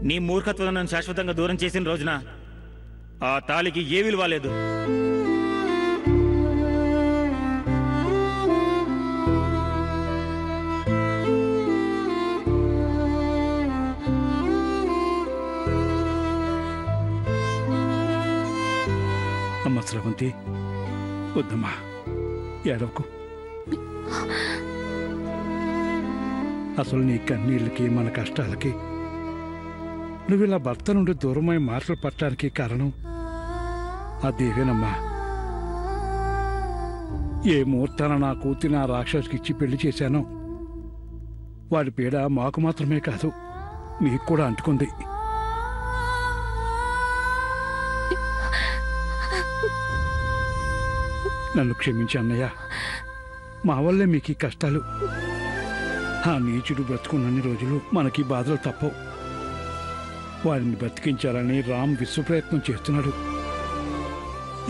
నీ మూర్ఖత్వం నన్ను శాశ్వతంగా దూరం చేసిన రోజున ఆ తాళికి ఏ విలువ లేదు. అమ్మ స్రవంతి, వద్దమ్మా, ఏడవకు. అసలు నీ కన్నీళ్ళకి మన కష్టాలకి నువ్వు ఇలా భర్త నుండి దూరమై మాటలు పట్టడానికి కారణం ఆ దేవేనమ్మా. ఏ ముహూర్తాన నా కూతురి నా రాక్షసుకి ఇచ్చి పెళ్లి చేశానో వాడి పీడ మాకు మాత్రమే కాదు, మీకు కూడా అంటుకుంది. నన్ను క్షమించి అన్నయ్య, మా వల్లే మీకు ఈ కష్టాలు. ఆ నీచుడు బ్రతుకున్నన్ని రోజులు మనకి బాధలు తప్పవు. వారిని బతికించాలని రామ్ విశ్వప్రయత్నం చేస్తున్నాడు.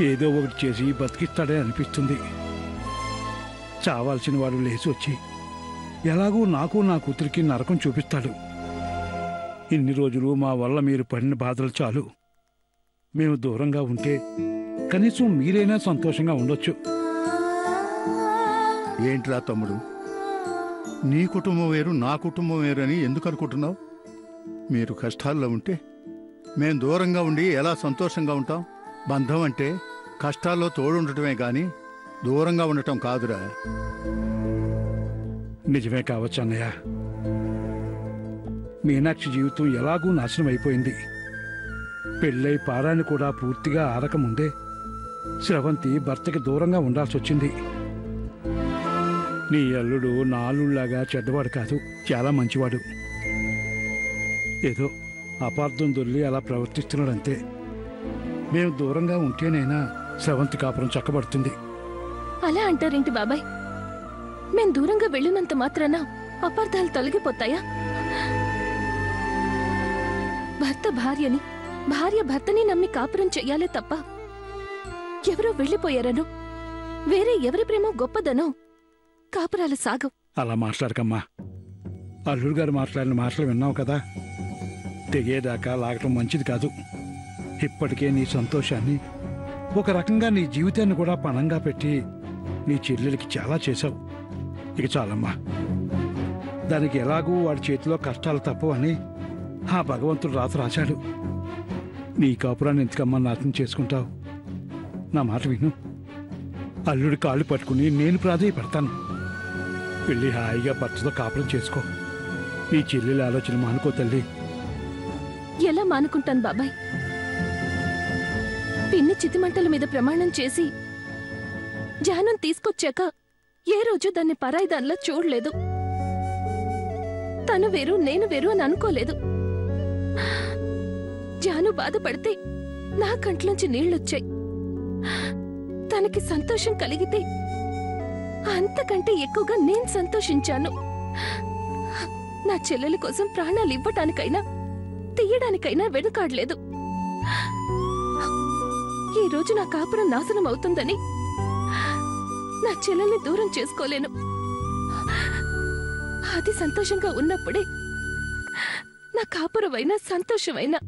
ఏదో ఒకటి చేసి బతికిస్తాడే అనిపిస్తుంది. చావాల్సిన వాడు లేచి వచ్చి ఎలాగూ నాకు నా కూతురికి నరకం చూపిస్తాడు. ఇన్ని రోజులు మా వల్ల మీరు పడిన బాధలు చాలు. మేము దూరంగా ఉంటే కనీసం మీరైనా సంతోషంగా ఉండొచ్చు. ఏంట్రా తమ్ముడు, నీ కుటుంబం వేరు నా కుటుంబం వేరు అని ఎందుకు అనుకుంటున్నావు? మీరు కష్టాల్లో ఉంటే మేం దూరంగా ఉండి ఎలా సంతోషంగా ఉంటాం? బంధం అంటే కష్టాల్లో తోడుండటమే గాని దూరంగా ఉండటం కాదురా. నిజమే కావచ్చు అన్నయ్య. మీనాక్షి జీవితం ఎలాగూ నాశనం అయిపోయింది. పెళ్ళై పారాన్ని కూడా పూర్తిగా ఆరకముందే స్రవంతి భర్తకి దూరంగా ఉండాల్సి వచ్చింది. నీ అల్లుడు నా అల్లుళ్లాగా చెడ్డవాడు కాదు, చాలా మంచివాడు. ఏదో అపార్థం దొల్లి అలా ప్రవర్తిస్తున్నాడంతే. మేము దూరంగా ఉంటేనైనా స్రవంతి కాపురం చక్కబడుతుంది. అలా అంటారేంటి బాబాయ్? మేం దూరంగా వెళ్ళినంత మాత్రాన అపార్థాలు తొలగిపోతాయా? భర్త భార్యని, భార్య భర్తని నమ్మి కాపురం చెయ్యాలే తప్ప ఎవరో వెళ్ళిపోయారనో, వేరే ఎవరి ప్రేమ గొప్పదనో కాపురాలు సాగవు. అలా మాట్లాడకమ్మా. అల్లుడు గారు మాట్లాడిన మాటలు విన్నావు కదా. తెగేదాకా లాగటం మంచిది కాదు. ఇప్పటికే నీ సంతోషాన్ని, ఒక రకంగా నీ జీవితాన్ని కూడా పణంగా పెట్టి నీ చెల్లెలకి చాలా చేశావు. ఇక చాలమ్మా. దానికి ఎలాగూ వాడి చేతిలో కష్టాలు తప్పవని ఆ భగవంతుడు రాత రాశాడు. నీ కాపురాన్ని ఎంతకమ్మా నాశనం చేసుకుంటావు? నా మాట విను. అల్లుడి కాళ్ళు పట్టుకుని నేను ప్రాధేయపడతాను. వెళ్ళి హాయిగా భర్తతో కాపురం చేసుకో. నీ చెల్లెల ఆలోచన మానుకో తల్లి. ఎలా మానుకుంటాను బాబాయ్? పిన్ని చితిమంటల మీద ప్రమాణం చేసి జానం తీసుకొచ్చాక ఏ రోజు దాన్ని పరాయి దానిలా చూడలేదు. తను వేరు నేను వేరు అని అనుకోలేదు. జాను బాధపడితే నా కంట్లోంచి నీళ్లొచ్చాయి. తనకి సంతోషం కలిగితే అంతకంటే ఎక్కువగా నేను సంతోషించాను. నా చెల్లెల కోసం ప్రాణాలు ఇవ్వటానికైనా తీయడానికైనా వెనుకాడలేదు. ఈ రోజు నా కాపురం నాశనం అవుతుందని నా చెల్లెల్ని దూరం చేసుకోలేను. అది సంతోషంగా ఉన్నప్పుడే నా కాపురమైనా సంతోషమైనా